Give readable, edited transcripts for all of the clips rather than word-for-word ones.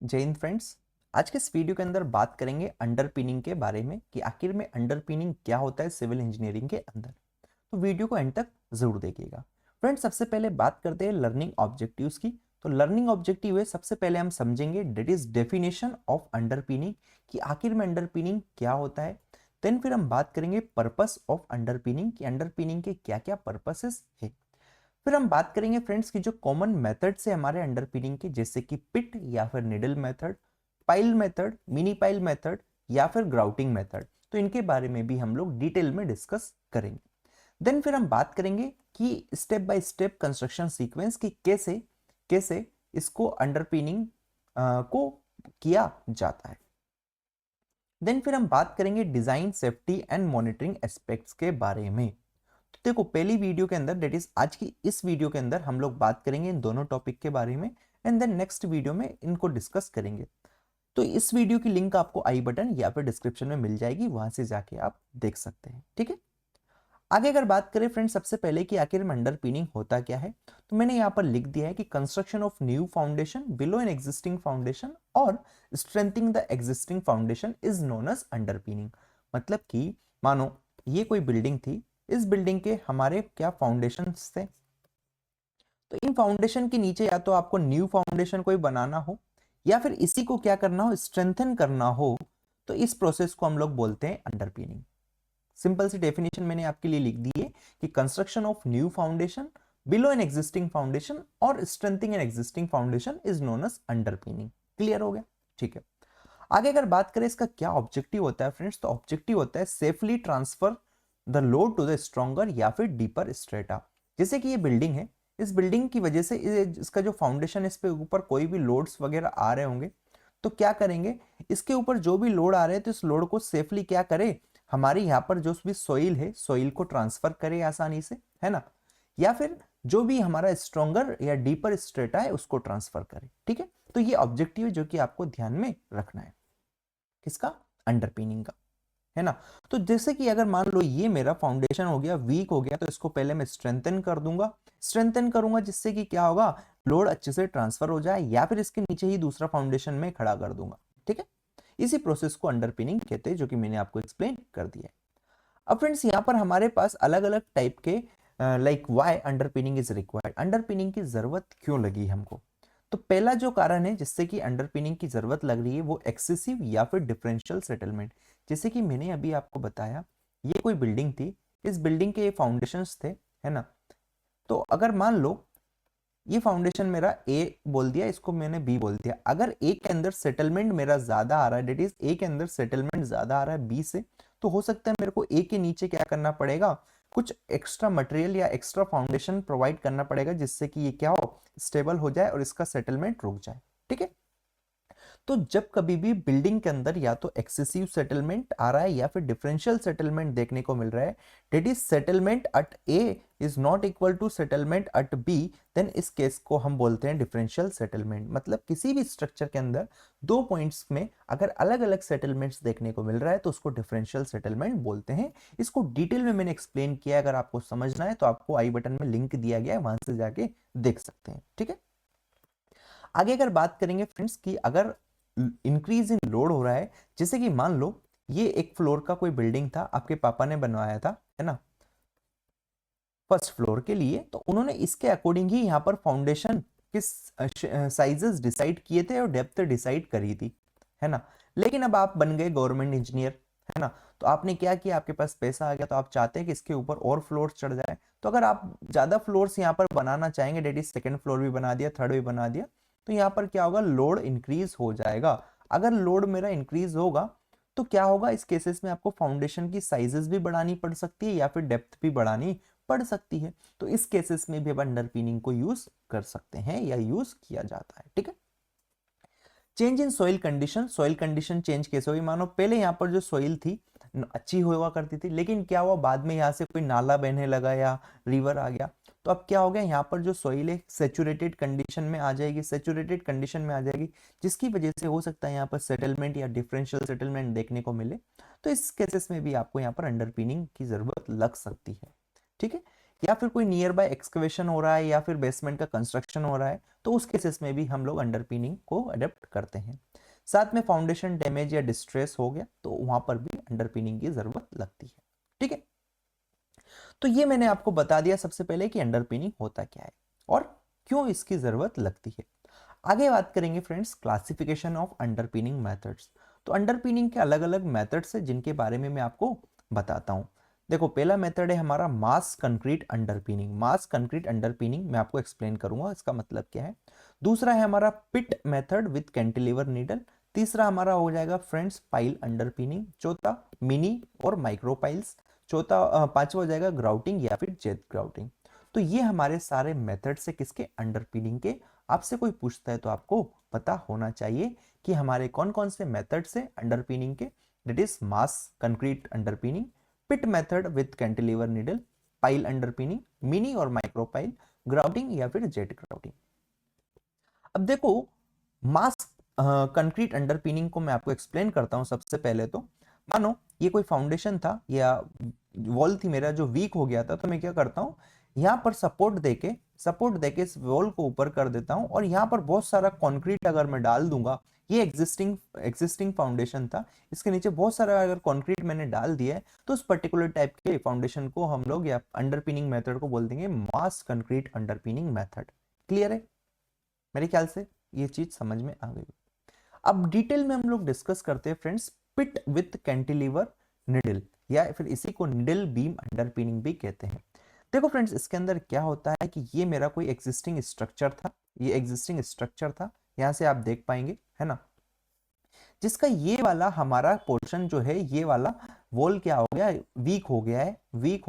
जय हिंद फ्रेंड्स। आज के इस वीडियो के अंदर बात करेंगे अंडरपिनिंग के बारे में कि आखिर में अंडरपिनिंग क्या होता है सिविल इंजीनियरिंग के अंदर। तो वीडियो को एंड तक जरूर देखिएगा। फ्रेंड्स, सबसे पहले बात करते हैं लर्निंग ऑब्जेक्टिव्स की। तो लर्निंग ऑब्जेक्टिव है, सबसे पहले हम समझेंगे that is definition of underpinning कि आखिर में अंडरपिनिंग क्या होता है। देन फिर हम बात करेंगे पर्पस ऑफ अंडरपिनिंग कि अंडरपिनिंग के क्या क्या पर्पसेस है। फिर हम बात करेंगे फ्रेंड्स की जो कॉमन मेथड से हमारे अंडरपिनिंग के, जैसे कि पिट या फिर needle method, pile method, mini pile method या फिर ग्राउटिंग मेथड, तो इनके बारे में भी हम लोग डिटेल में डिस्कस करेंगे। देन फिर हम बात करेंगे कि step by step construction sequence की कैसे कैसे इसको अंडरपिनिंग को किया जाता है। देन फिर हम बात करेंगे design safety and monitoring aspects के बारे में। तो देखो, पहली वीडियो के अंदर डेट इज आज की इस वीडियो के अंदर हम लोग बात करेंगे इन दोनों टॉपिक के बारे में, एंड देन नेक्स्ट वीडियो में इनको डिस्कस करेंगे। तो इस वीडियो की लिंक आपको आई बटन या फिर डिस्क्रिप्शन में मिल जाएगी, वहां से जाके आप देख सकते हैं। ठीक है, आगे अगर बात करें फ्रेंड्स, सबसे पहले कि आखिर में अंडरपिनिंग होता क्या है, तो मैंने यहाँ पर लिख दिया है कि construction of new foundation below an existing foundation और strengthening the existing foundation is known as underpinning. मतलब कि मानो ये कोई बिल्डिंग थी, इस बिल्डिंग के हमारे क्या फाउंडेशन थे, तो इन फाउंडेशन के नीचे या तो आपको न्यू फाउंडेशन कोई बनाना हो या फिर इसी को क्या करना हो, स्ट्रेंथन करना हो, तो इस प्रोसेस को हम लोग बोलते हैं अंडरपिनिंग। सिंपल सी डेफिनेशन मैंने आपके लिए लिख दी है कि construction of new foundation below an existing foundation और strengthening an existing foundation is known as underpinning. Clear हो गया? ठीक है, आगे अगर बात करें इसका क्या ऑब्जेक्टिव होता है फ्रेंड्स, तो ऑब्जेक्टिव होता है safely transfer the load to the stronger या फिर डीपर स्ट्रेटा। जैसे कि ये बिल्डिंग है, इस बिल्डिंग की वजह से इसका जो फाउंडेशन, इस पे ऊपर कोई भी लोड्स वगैरह आ रहे होंगे, तो क्या करेंगे, इसके ऊपर जो भी लोड आ रहे हैं तो इस लोड को सेफली क्या करे, हमारी यहाँ पर जो भी सोइल है, सोइल को ट्रांसफर करे आसानी से, है ना, या फिर जो भी हमारा स्ट्रॉन्गर या डीपर स्ट्रेटा है उसको ट्रांसफर करे। ठीक है, तो ये ऑब्जेक्टिव है जो कि आपको ध्यान में रखना है, किसका, अंडरपिनिंग का, है ना। तो जैसे कि अगर मान लो ये मेरा फाउंडेशन हो गया, वीक हो गया, तो इसको पहले मैं स्ट्रेंथन कर दूंगा, स्ट्रेंथन करूंगा जिससे कि क्या होगा, लोड अच्छे से ट्रांसफर हो जाए, या फिर इसके नीचे ही दूसरा फाउंडेशन में खड़ा कर दूंगा। ठीक है, इसी प्रोसेस को अंडरपिनिंग कहते हैं, जो कि मैंने आपको एक्सप्लेन कर दिया है। अब फ्रेंड्स, यहाँ पर हमारे पास अलग अलग टाइप के like why underpinning is required, underpinning की जरूरत क्यों लगी हमको। तो पहला जो कारण है जिससे कि अंडरपिनिंग की जरूरत लग रही है वो एक्सेसिव या फिर डिफरेंशियल सेटलमेंट। जैसे कि मैंने अभी आपको बताया, ये कोई बिल्डिंग थी, इस बिल्डिंग के फाउंडेशंस थे, है ना। तो अगर मान लो ये फाउंडेशन मेरा ए बोल दिया, इसको मैंने बी बोल दिया, अगर ए के अंदर सेटलमेंट मेरा ज्यादा आ रहा है, डेट इज ए के अंदर सेटलमेंट ज्यादा आ रहा है बी से, तो हो सकता है मेरे को ए के नीचे क्या करना पड़ेगा, कुछ एक्स्ट्रा मटेरियल या एक्स्ट्रा फाउंडेशन प्रोवाइड करना पड़ेगा, जिससे कि ये क्या हो, स्टेबल हो जाए और इसका सेटलमेंट रुक जाए। ठीक है, तो जब कभी भी बिल्डिंग के अंदर या तो एक्सेसिव सेटलमेंट आ रहा है या फिर डिफरेंशियल सेटलमेंट देखने को मिल रहा है, that is settlement at A is not equal to settlement at B, then इस केस को हम बोलते हैं डिफरेंशियल सेटलमेंट। मतलब किसी भी स्ट्रक्चर के अंदर दो पॉइंट्स में अगर अलग अलग सेटलमेंट्स देखने को मिल रहा है तो उसको डिफरेंशियल सेटलमेंट बोलते हैं। इसको डिटेल में मैंने एक्सप्लेन किया है, अगर आपको समझना है तो आपको आई बटन में लिंक दिया गया है, वहां से जाके देख सकते हैं। ठीक है, आगे अगर बात करेंगे फ्रेंड्स कि अगर इंक्रीज इन लोड हो रहा है, जैसे कि मान लो ये एक फ्लोर का कोई बिल्डिंग था, आपके पापा ने बनवाया था, है ना, फर्स्ट फ्लोर के लिए, तो उन्होंने इसके अकॉर्डिंग ही यहाँ पर फाउंडेशन किस साइजेस डिसाइड किए थे और डेप्थ डिसाइड करी थी, है ना। लेकिन अब आप बन गए गवर्नमेंट इंजीनियर, है ना, तो आपने क्या किया, आपके पास पैसा आ गया, तो आप चाहते हैं कि इसके ऊपर और फ्लोर चढ़ जाए। तो अगर आप ज्यादा फ्लोर्स यहाँ पर बनाना चाहेंगे, डेट इज सेकंड फ्लोर भी बना दिया, थर्ड भी बना दिया, तो यहाँ पर क्या होगा, लोड इंक्रीज हो जाएगा। अगर लोड मेरा इंक्रीज होगा तो क्या होगा, इस केसेस में आपको फाउंडेशन की साइजेस भी बढ़ानी पड़ सकती है या फिर डेप्थ भी बढ़ानी पड़ सकती है। तो इस केसेस में भी अब अंडरपिनिंग को यूज कर सकते हैं या यूज किया जाता है। ठीक है, change in soil condition, soil condition change कैसे हुई, मानो पहले यहाँ पर जो सोइल थी अच्छी हुआ करती थी, लेकिन क्या हुआ, बाद में यहाँ से कोई नाला बहने लगा या रिवर आ गया, तो अब क्या हो गया, यहाँ पर जो सोइल है सेचुरेटेड कंडीशन में आ जाएगी, सेचुरेटेड कंडीशन में आ जाएगी, जिसकी वजह से हो सकता है यहाँ पर सेटलमेंट या डिफरेंशियल सेटलमेंट देखने को मिले। तो इस केसेस में भी आपको यहाँ पर अंडरपिनिंग की जरूरत लग सकती है। ठीक है, या फिर कोई नियर बाय एक्सकवेशन हो रहा है या फिर बेसमेंट का कंस्ट्रक्शन हो रहा है, तो उस केसेस में भी हम लोग अंडरपिनिंग को अडेप्ट करते हैं। साथ में फाउंडेशन डैमेज या डिस्ट्रेस हो गया तो वहां पर भी अंडरपिनिंग की जरूरत लगती है। ठीक है, तो ये मैंने आपको बता दिया सबसे पहले कि अंडरपिनिंग होता क्या है और क्यों इसकी जरूरत लगती है। आगे बात करेंगे friends classification of underpinning methods. तो अंडरपिनिंग के अलग अलग मेथड्स है जिनके बारे में मैं आपको बताता हूं। देखो, पहला मेथड है हमारा मास कंक्रीट अंडरपिनिंग। मास कंक्रीट अंडरपिनिंग मैं आपको एक्सप्लेन करूंगा इसका मतलब क्या है। दूसरा है हमारा पिट मेथड विथ कैंटिलीवर नीडल। तीसरा हमारा हो जाएगा फ्रेंड्स पाइल अंडरपिनिंग। चौथा मिनी और माइक्रो पाइल्स। चौथा पांचवा हो जाएगा ग्राउटिंग या फिर जेट ग्राउटिंग। तो ये हमारे सारे मेथड से किसके अंडरपिनिंग के। आपसे कोई पूछता है तो आपको पता होना चाहिए कि हमारे कौन कौन से मेथड से अंडरपिनिंग के, that is mass concrete underpinning, pit method with cantilever needle, pile underpinning, mini और माइक्रो पाइल, ग्राउटिंग या फिर जेट ग्राउटिंग। अब देखो, मास कंक्रीट अंडरपिनिंग को मैं आपको एक्सप्लेन करता हूं। सबसे पहले तो मानो ये कोई फाउंडेशन था या वॉल थी मेरा जो वीक हो गया था, तो मैं क्या करता हूं, यहां पर सपोर्ट देके इस वॉल को ऊपर कर देता हूं और यहां पर बहुत सारा कंक्रीट अगर मैं डाल दूंगा, ये एग्जिस्टिंग फाउंडेशन था, इसके नीचे बहुत सारा अगर कंक्रीट मैंने डाल दिया है, तो उस पर्टिकुलर टाइप के फाउंडेशन को हम लोग या अंडरपिनिंग मेथड को बोल देंगे मास कंक्रीट अंडरपिनिंग मेथड। क्लियर है? मेरे ख्याल से ये चीज समझ में आ गई। अब डिटेल में हम लोग डिस्कस करते हैं friends pit with cantilever needle, या फिर इसी को निडल बीम अंडरपिनिंग भी कहते हैं। देखो फ्रेंड्स, इसके अंदर क्या होता है कि ये मेरा कोई एग्जिस्टिंग स्ट्रक्चर था, ये एग्जिस्टिंग स्ट्रक्चर था, यहां से आप देख पाएंगे है ना, जिसका ये वाला हमारा पोर्शन जो है, ये वाला वॉल क्या हो गया, वीक हो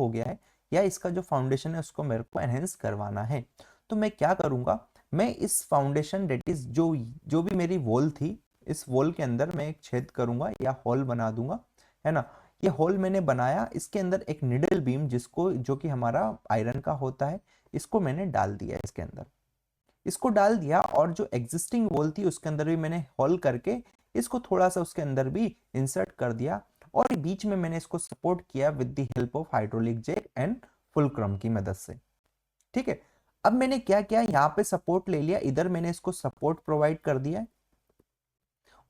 गया है, या इसका जो फाउंडेशन है उसको मेरे को एनहेंस करवाना है। तो मैं क्या करूंगा, मैं इस फाउंडेशन डेट इज जो जो भी मेरी वॉल थी, इस वॉल के अंदर मैं एक छेद करूंगा या होल बना दूंगा, है ना। ये होल मैंने बनाया, इसके अंदर एक निडल बीम जिसको जो कि हमारा आयरन का होता है, इसको मैंने डाल दिया इसके अंदर, इसको डाल दिया, और जो एग्जिस्टिंग वॉल थी उसके अंदर भी मैंने होल करके इसको थोड़ा सा उसके अंदर भी इंसर्ट कर दिया, और बीच में मैंने इसको सपोर्ट किया with the help of hydraulic jack and fulcrum की मदद से। ठीक है, अब मैंने क्या किया, यहाँ पे सपोर्ट ले लिया, इधर मैंने इसको सपोर्ट प्रोवाइड कर दिया,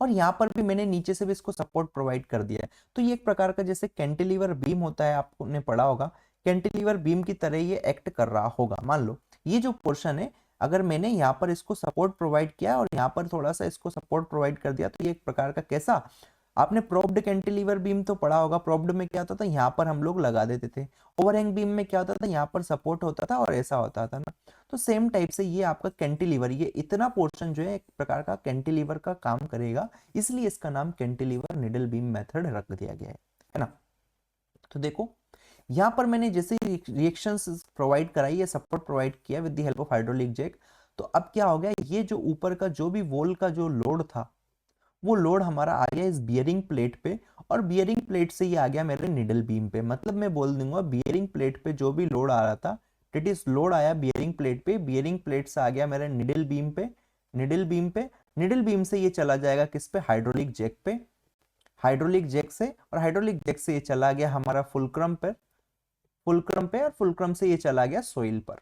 और यहाँ पर भी मैंने नीचे से भी इसको सपोर्ट प्रोवाइड कर दिया है। तो ये एक प्रकार का जैसे कैंटिलीवर बीम होता है, आपने पढ़ा होगा, कैंटिलीवर बीम की तरह ये एक्ट कर रहा होगा। मान लो ये जो पोर्शन है, अगर मैंने यहाँ पर इसको सपोर्ट प्रोवाइड किया और यहाँ पर थोड़ा सा इसको सपोर्ट प्रोवाइड कर दिया, तो ये एक प्रकार का कैसा, आपने प्रोप्ड कैंटिलीवर बीम तो पढ़ा होगा। प्रोप्ड में क्या होता था, यहाँ पर हम लोग लगा देते थे। ओवरहैंग बीम में क्या होता था, यहाँ पर सपोर्ट होता था और ऐसा होता था ना। तो सेम टाइप से ये आपका कैंटिलीवर, ये इतना पोर्शन जो है एक प्रकार का कैंटिलीवर का काम करेगा, इसलिए इसका नाम कैंटिलीवर निडल बीम मेथड रख दिया गया है ना। तो देखो, यहाँ पर मैंने जैसे रिएक्शंस प्रोवाइड कराई है, सपोर्ट प्रोवाइड किया with the help of hydraulic jack, तो अब क्या हो गया, ये जो ऊपर का जो भी वॉल का जो लोड था, वो लोड हमारा आ गया इस बियरिंग प्लेट पे, और बियरिंग प्लेट से ये आ गया मेरे निडल बीम पे। मतलब मैं बोल दूंगा बियरिंग प्लेट पे जो भी लोड आ रहा था, डेट इज लोड आया बियरिंग प्लेट पे, बियरिंग प्लेट से आ गया मेरे निडल बीम पे, निडल बीम से ये चला जाएगा किस पे, हाइड्रोलिक जैक पे, हाइड्रोलिक जैक से, और हाइड्रोलिक जैक से ये चला गया हमारा फुलक्रम पे, और फुलक्रम से ये चला गया सोइल पर।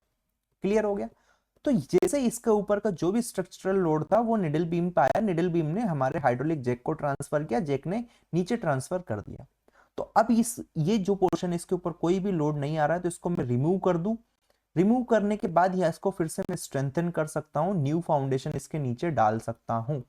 क्लियर हो गया? तो जैसे इसके ऊपर का जो भी स्ट्रक्चरल लोड था वो निडल बीम पे आया, निडल बीम ने हमारे हाइड्रोलिक जैक को ट्रांसफर किया, जैक ने नीचे ट्रांसफर कर दिया। तो अब ये जो पोर्शन इसके ऊपर कोई भी लोड नहीं आ रहा है, तो इसको मैं रिमूव कर दूं। रिमूव करने के बाद ही इसको फिर से मैं स्ट्रेंथन कर सकता हूं, न्यू फाउंडेशन इसके नीचे डाल सकता हूं।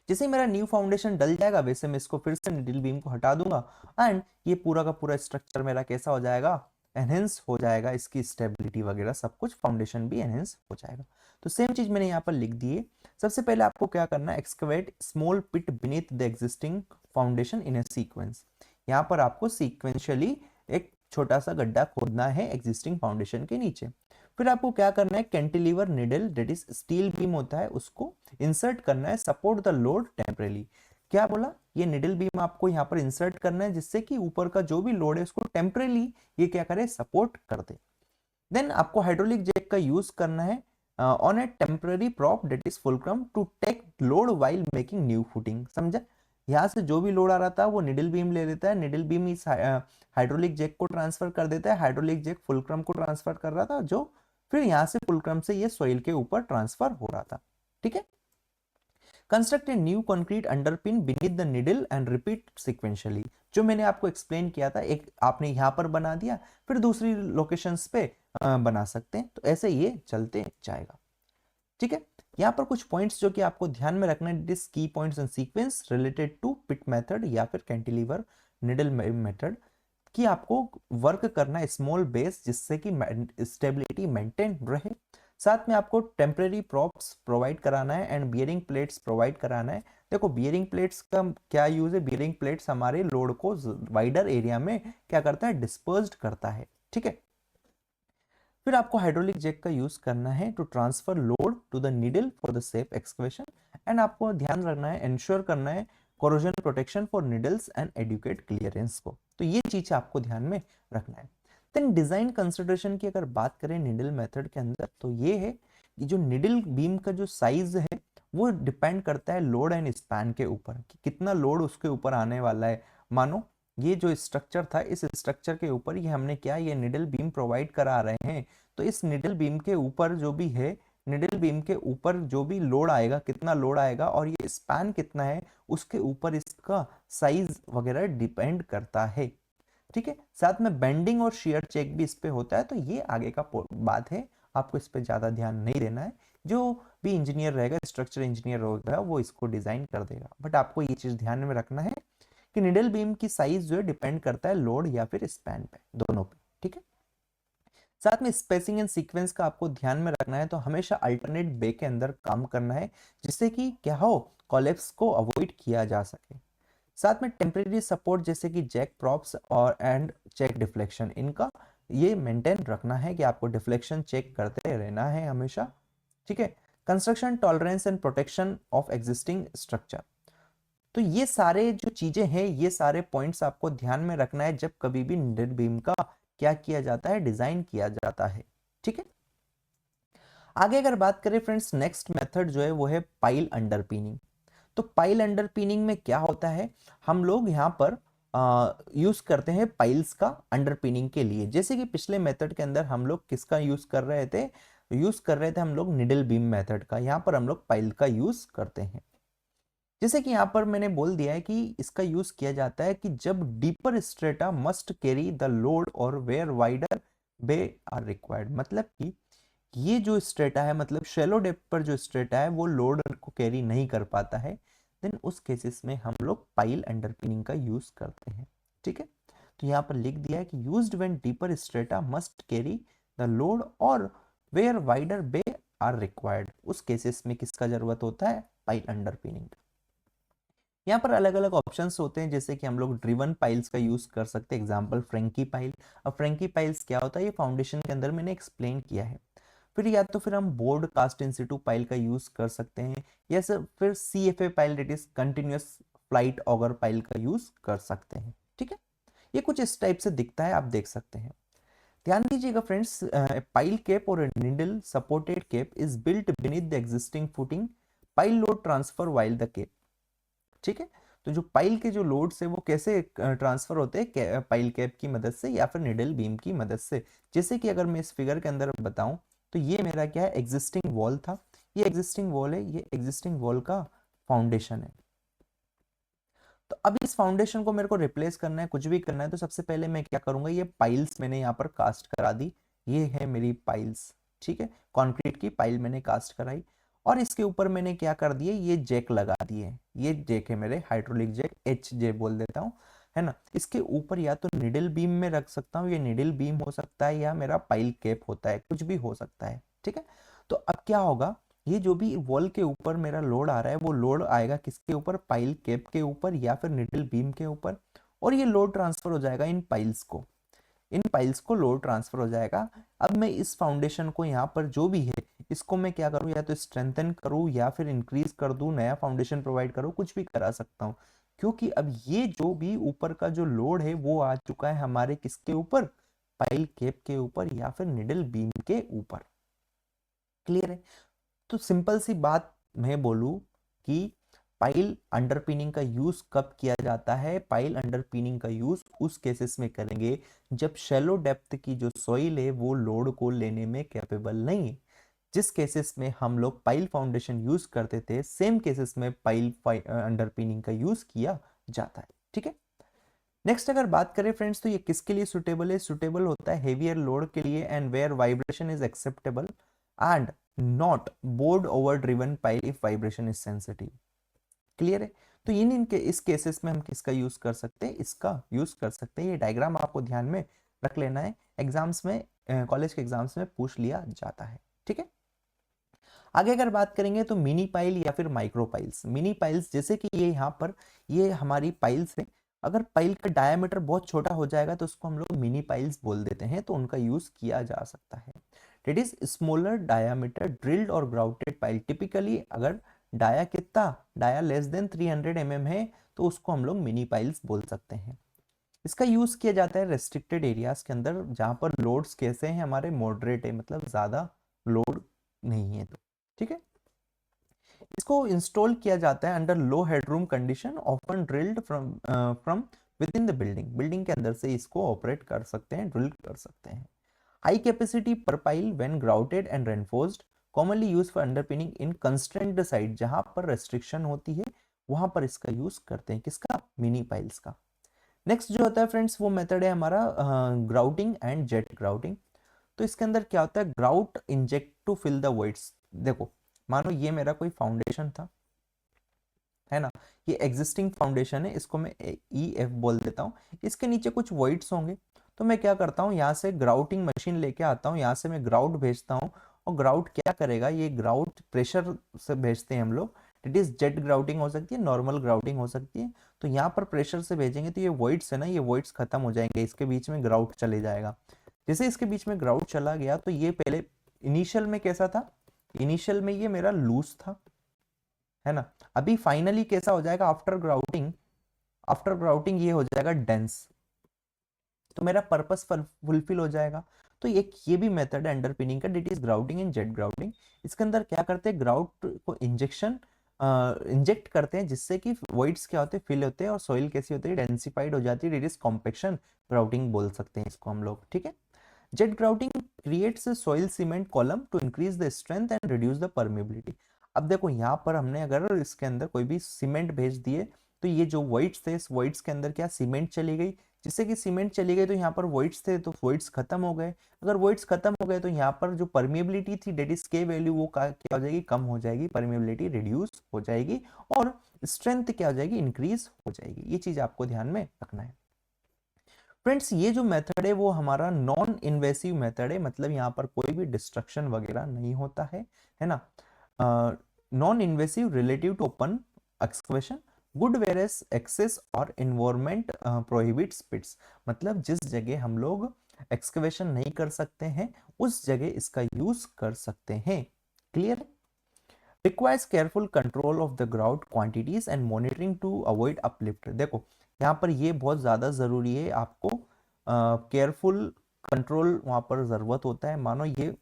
जैसे ही मेरा न्यू फाउंडेशन डल जाएगा, वैसे मैं इसको फिर से निडल बीम को हटा दूंगा, एंड ये पूरा का पूरा स्ट्रक्चर मेरा कैसा हो जाएगा, एनहेंस हो जाएगा, इसकी स्टेबिलिटी वगैरह सब कुछ, फाउंडेशन भी एनहेंस हो जाएगा। तो सेम चीज मैंने यहाँ पर लिख दी है। सबसे पहले आपको क्या करना है, excavate small pit beneath the existing foundation in a sequence. यहाँ पर आपको सीक्वेंशियली एक छोटा सा गड्ढा खोदना है एग्जिस्टिंग फाउंडेशन के नीचे। फिर आपको क्या करना है, cantilever needle that is steel beam होता है, उसको इंसर्ट करना है, सपोर्ट द लोड टेम्परेली। क्या बोला, ये निडल बीम आपको यहाँ पर इंसर्ट करना है, जिससे कि ऊपर का जो भी लोड है उसको टेम्परेली ये क्या करे, सपोर्ट कर दे। देन आपको हाइड्रोलिक जैक का यूज करना है on a temporary prop that is fulcrum to take load while making new footing. समझा? यहाँ से जो भी लोड आ रहा था वो निडल बीम ले लेता है, निडल बीम इस हाइड्रोलिक जैक को ट्रांसफर कर देता है, हाइड्रोलिक जैक फुलक्रम को ट्रांसफर कर रहा था, जो फिर यहाँ से फुलक्रम से ये सॉइल के ऊपर ट्रांसफर हो रहा था। ठीक है, construct a new concrete अंडरपिन beneath the needle and repeat sequentially. जो मैंने आपको एक्सप्लेन किया था, एक आपने यहाँ पर बना दिया, फिर दूसरी लोकेशंस पे बना सकते हैं, तो ऐसे ये चलते जाएगा। ठीक है, यहाँ पर कुछ पॉइंट्स जो कि आपको ध्यान में रखना है, this key points and sequence related to pit method या फिर कैंटिलीवर निडल मेथड, कि आपको वर्क करना है स्मॉल बेस जिससे कि स्टेबिलिटी मेंटेन रहे। साथ में आपको टेम्परेरी प्रॉप्स प्रोवाइड कराना है एंड बियरिंग प्लेट्स प्रोवाइड कराना है। देखो बियरिंग प्लेट्स का क्या यूज है, बियरिंग प्लेट्स हमारे लोड को वाइडर एरिया में क्या करता है, डिस्पर्स्ड करता है। ठीक है, फिर आपको हाइड्रोलिक जैक का यूज करना है to transfer load to the needle for the safe excavation, and आपको ध्यान रखना है, इंश्योर करना है corrosion protection for needles and adequate clearance को। तो ये चीज आपको ध्यान में रखना है। देन डिजाइन कंसिडरेशन की अगर बात करें निडल मेथड के अंदर, तो ये है कि जो निडल बीम का जो साइज है वो डिपेंड करता है लोड एंड स्पैन के ऊपर, कि कितना लोड उसके ऊपर आने वाला है। मानो ये जो स्ट्रक्चर था, इस स्ट्रक्चर के ऊपर ये हमने क्या, ये निडल बीम प्रोवाइड करा रहे हैं, तो इस निडल बीम के ऊपर जो भी है, निडल बीम के ऊपर जो भी लोड आएगा, कितना लोड आएगा और ये स्पैन कितना है, उसके ऊपर इसका साइज वगैरह डिपेंड करता है। ठीक है, साथ में बेंडिंग और शेयर चेक भी इस पे होता है, तो ये आगे का बात है, आपको इस पे ज्यादा ध्यान नहीं देना है। जो भी इंजीनियर रहेगा, स्ट्रक्चर इंजीनियर होगा, वो इसको डिजाइन कर देगा, बट आपको ये चीज ध्यान में रखना है कि निडल बीम की साइज जो है डिपेंड करता है लोड या फिर स्पैन पे, दोनों पे। ठीक है, साथ में स्पेसिंग एंड सीक्वेंस का आपको ध्यान में रखना है, तो हमेशा अल्टरनेट बे के अंदर काम करना है, जिससे कि क्या हो, कोलैप्स को अवॉइड किया जा सके। साथ में टेम्परेरी सपोर्ट जैसे कि जैक प्रॉप्स और एंड चेक डिफ्लेक्शन, इनका ये मेंटेन रखना है कि आपको डिफ्लेक्शन चेक करते रहना है हमेशा। ठीक है, construction tolerance and protection of existing structure, तो ये सारे जो चीजें हैं, ये सारे पॉइंट्स आपको ध्यान में रखना है जब कभी भी निडल बीम का क्या किया जाता है, डिजाइन किया जाता है। ठीक है, आगे अगर बात करें फ्रेंड्स, नेक्स्ट मेथड जो है वो है पाइल अंडरपिनिंग। तो पाइल अंडरपिनिंग में क्या होता है, हम लोग यहाँ पर यूज करते हैं पाइल्स का अंडरपिनिंग के लिए। जैसे कि पिछले मेथड के अंदर हम लोग किसका यूज कर रहे थे, हम लोग निडल बीम मेथड का, यहाँ पर हम लोग पाइल का यूज करते हैं। जैसे कि यहाँ पर मैंने बोल दिया है कि इसका यूज किया जाता है कि जब deeper strata must carry the load और where wider bay are required, मतलब कि ये जो स्ट्रेटा है, मतलब शेलो डेप्थ पर जो स्ट्रेटा है वो लोड को कैरी नहीं कर पाता है, देन उस केसेस में हम लोग पाइल अंडरपिनिंग का यूज करते हैं। ठीक है, तो यहाँ पर लिख दिया है कि used when deeper strata must carry the load और where wider bay are required, उस केसेस में किसका जरूरत होता है, पाइल अंडरपिनिंग। यहाँ पर अलग अलग ऑप्शंस होते हैं, जैसे कि हम लोग ड्रिवन पाइल्स का यूज कर सकते हैं, एग्जांपल फ्रेंकी पाइल। अब फ्रेंकी पाइल्स क्या होता है, ये फाउंडेशन के अंदर मैंने एक्सप्लेन किया है। फिर या तो फिर हम बोर्ड कास्ट इन सिटू पाइल का यूज कर सकते हैं, या फिर CFA pile, that is continuous flight auger pile का यूज कर सकते हैं। ठीक है, ये कुछ इस टाइप से दिखता है, आप देख सकते हैं। ध्यान दीजिएगा फ्रेंड्स, पाइल कैप और needle supported cap is built beneath the existing footing, pile load transfer while the cap. ठीक है, तो जो पाइल के जो लोड्स है वो कैसे ट्रांसफर होते हैं, पाइल कैप की मदद से या फिर निडल बीम की मदद से। जैसे कि अगर मैं इस फिगर के अंदर बताऊं, तो ये मेरा क्या है, एग्जिस्टिंग वॉल था, ये एग्जिस्टिंग वॉल है, ये एग्जिस्टिंग वॉल का फाउंडेशन है। तो अब इस फाउंडेशन को मेरे को रिप्लेस करना है, कुछ भी करना है, तो सबसे पहले मैं क्या करूंगा, ये पाइल्स मैंने यहाँ पर कास्ट करा दी, ये है मेरी पाइल्स। ठीक है, कंक्रीट की पाइल मैंने कास्ट कराई, और इसके ऊपर मैंने क्या कर दिए, ये जैक लगा दिए, ये जैक है मेरे हाइड्रोलिक जैक, HJ बोल देता हूँ, है ना। इसके ऊपर या तो निडल बीम में रख सकता हूँ, ये निडल बीम हो सकता है, या मेरा पाइल कैप होता है, कुछ भी हो सकता है। ठीक है, तो अब क्या होगा, ये जो भी वॉल के ऊपर मेरा लोड आ रहा है, वो लोड आएगा किसके ऊपर, पाइल कैप के ऊपर या फिर निडल बीम के ऊपर, और ये लोड ट्रांसफर हो जाएगा इन पाइल्स को, लोड ट्रांसफर हो जाएगा। अब मैं इस फाउंडेशन को यहाँ पर जो भी है, इसको मैं क्या करूँ, या तो स्ट्रेंथन करूँ या फिर इंक्रीज कर दूँ, नया फाउंडेशन प्रोवाइड करूँ, कुछ भी करा सकता हूँ, क्योंकि अब ये जो भी ऊपर का जो लोड है वो आ चुका है हमारे किसके ऊपर, पाइल कैप के ऊपर या फिर निडल बीम के ऊपर। क्लियर है, तो सिंपल सी बात मैं बोलूं कि पाइल अंडरपिनिंग का यूज कब किया जाता है? पाइल अंडरपिनिंग का यूज उस केसेस में करेंगे जब शैलो डेप्थ की जो सॉइल है वो लोड को लेने में कैपेबल नहीं है। जिस केसेस में हम लोग पाइल फाउंडेशन यूज करते थे, सेम केसेस में पाइल अंडरपिनिंग का यूज किया जाता है। ठीक है, नेक्स्ट अगर बात करें फ्रेंड्स, तो ये किसके लिए सुटेबल है? सुटेबल होता है हेवियर लोड के लिए and where vibration is acceptable and not bored over driven pile if vibration is sensitive. Clear है? तो इनके इस केसेस में हम किसका यूज कर सकते हैं? इसका यूज कर सकते हैं। ये डायग्राम आपको ध्यान में रख लेना है, एग्जाम्स में, कॉलेज के एग्जाम्स में पूछ लिया जाता है। ठीक है, आगे अगर बात करेंगे तो मिनी पाइल या फिर माइक्रो पाइल्स। मिनी पाइल्स जैसे कि ये यहाँ पर ये हमारी पाइल्स है, अगर पाइल का डायमीटर बहुत छोटा हो जाएगा तो उसको हम लोग मिनी पाइल्स बोल देते हैं, तो उनका यूज किया जा सकता है। That is smaller diameter drilled और ग्राउटेड पाइल। टिपिकली अगर डाया कितना, डाया लेस देन 300 mm है तो उसको हम लोग मिनी पाइल्स बोल सकते हैं। इसका यूज किया जाता है रेस्ट्रिक्टेड एरियाज के अंदर जहां पर लोड्स कैसे हैं, हमारे मॉडरेट है, मतलब ज्यादा लोड नहीं है। तो ठीक है, इसको इंस्टॉल किया जाता है under low headroom condition, often drilled from with in the building. Building के अंदर से इसको ऑपरेट कर सकते हैं, ड्रिल कर सकते हैं। हाई कैपेसिटी पर pile when grouted and reinforced, commonly use for underpinning in constraint site, जहां पर रेस्ट्रिक्शन होती है वहां पर इसका यूज करते हैं। किसका? मिनी पाइल्स का। नेक्स्ट जो होता है फ्रेंड्स वो मेथड है हमारा ग्राउटिंग एंड जेट ग्राउटिंग। तो इसके अंदर क्या होता है? Grout inject to fill the voids. देखो, मानो ये मेरा कोई फाउंडेशन था, है ना, ये एग्जिस्टिंग फाउंडेशन है, इसको मैं ई एफ बोल देता हूँ। इसके नीचे कुछ वॉइड्स होंगे, तो मैं क्या करता हूँ, यहाँ से ग्राउटिंग मशीन लेके आता हूँ, यहाँ से मैं ग्राउट भेजता हूँ, और ग्राउट क्या करेगा, ये ग्राउट प्रेशर से भेजते हैं हम लोग। इट इज जेट ग्राउटिंग हो सकती है, नॉर्मल ग्राउटिंग हो सकती है। तो यहाँ पर प्रेशर से भेजेंगे तो ये वॉइड्स है ना, ये वॉइड्स खत्म हो जाएंगे, इसके बीच में ग्राउट चले जाएगा। जैसे इसके बीच में ग्राउट चला गया तो ये पहले इनिशियल में कैसा था? इनिशियल में ये मेरा लूज था, है ना। अभी फाइनली कैसा हो जाएगा? आफ्टर ग्राउटिंग, आफ्टर ग्राउटिंग ये हो जाएगा डेंस, तो मेरा पर्पस फुलफिल हो जाएगा। तो एक ये भी मेथड है अंडरपिनिंग का, that is grouting and jet grouting. इसके अंदर क्या करते हैं? ग्राउट को इंजेक्ट करते हैं, जिससे कि वॉइड्स क्या होते हैं? फिल होते हैं, और सॉइल कैसी होती है? डेंसिफाइड हो जाती है। डेट इज कॉम्पेक्शन ग्राउटिंग बोल सकते हैं इसको हम लोग। ठीक है, jet grouting creates a soil cement column to increase the strength and reduce the permeability। अब देखो यहाँ पर हमने अगर इसके अंदर कोई भी सीमेंट भेज दिए तो ये जो वॉइड्स थे, इस वॉइड्स के अंदर क्या सीमेंट चली गई, जिससे कि सीमेंट चली गई तो यहाँ पर वॉइड्स थे तो वॉइड्स खत्म हो गए। अगर वॉइड्स खत्म हो गए तो यहाँ पर जो परमिएबिलिटी थी, डेट इज के वैल्यू, वो क्या हो जाएगी? कम हो जाएगी, परमिएबिलिटी रिड्यूस हो जाएगी, और स्ट्रेंथ क्या हो जाएगी? इंक्रीज हो जाएगी। ये चीज आपको ध्यान में रखना है फ्रेंड्स। ये जो मेथड है वो हमारा नॉन इन्वेसिव मेथड है, मतलब यहाँ पर कोई भी डिस्ट्रक्शन वगैरह नहीं होता है ना। Non invasive relative to open excavation, good where access और इन्वायरमेंट प्रोहिबिट्स पिट्स, मतलब जिस जगह हम लोग एक्सकवेशन नहीं कर सकते हैं उस जगह इसका यूज कर सकते हैं। Clear? Requires careful control of the grout quantities and monitoring to avoid uplift. देखो यहाँ पर ये बहुत ज्यादा जरूरी है, आपको केयरफुल कंट्रोल वहां पर जरूरत होता है। मानो ये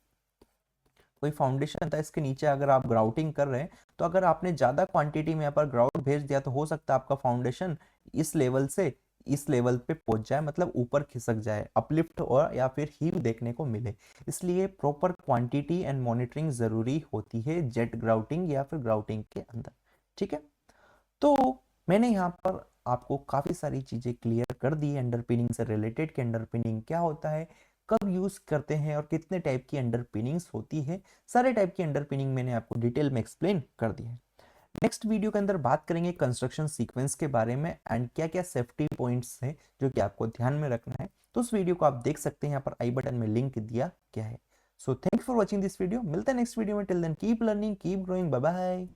कोई फाउंडेशन था, इसके नीचे अगर आप ग्राउटिंग कर रहे हैं तो अगर आपने ज्यादा क्वांटिटी में यहाँ पर ग्राउट भेज दिया तो हो सकता है आपका फाउंडेशन इस लेवल से इस लेवल पे पहुंच जाए, मतलब ऊपर खिसक जाए, अपलिफ्ट और या फिर हीव देखने को मिले। इसलिए प्रॉपर क्वांटिटी एंड मॉनिटरिंग जरूरी होती है जेट ग्राउटिंग या फिर ग्राउटिंग के अंदर। ठीक है, तो मैंने यहाँ पर आपको काफी सारी चीजें क्लियर कर दी अंडरपिनिंग से रिलेटेड कि अंडरपिनिंग क्या होता है, कब यूज करते हैं, और कितने टाइप की अंडरपिनिंग्स होती है। सारे टाइप की अंडरपिनिंग मैंने आपको डिटेल में एक्सप्लेन कर दी है। नेक्स्ट वीडियो के अंदर बात करेंगे कंस्ट्रक्शन सीक्वेंस के बारे में एंड क्या क्या सेफ्टी पॉइंट्स हैं जो कि आपको ध्यान में रखना है। तो उस वीडियो को आप देख सकते हैं, यहाँ पर आई बटन में लिंक दिया क्या है। So thank you for watching this video, मिलते हैं नेक्स्ट वीडियो में। Till then keep learning, keep growing, bye bye.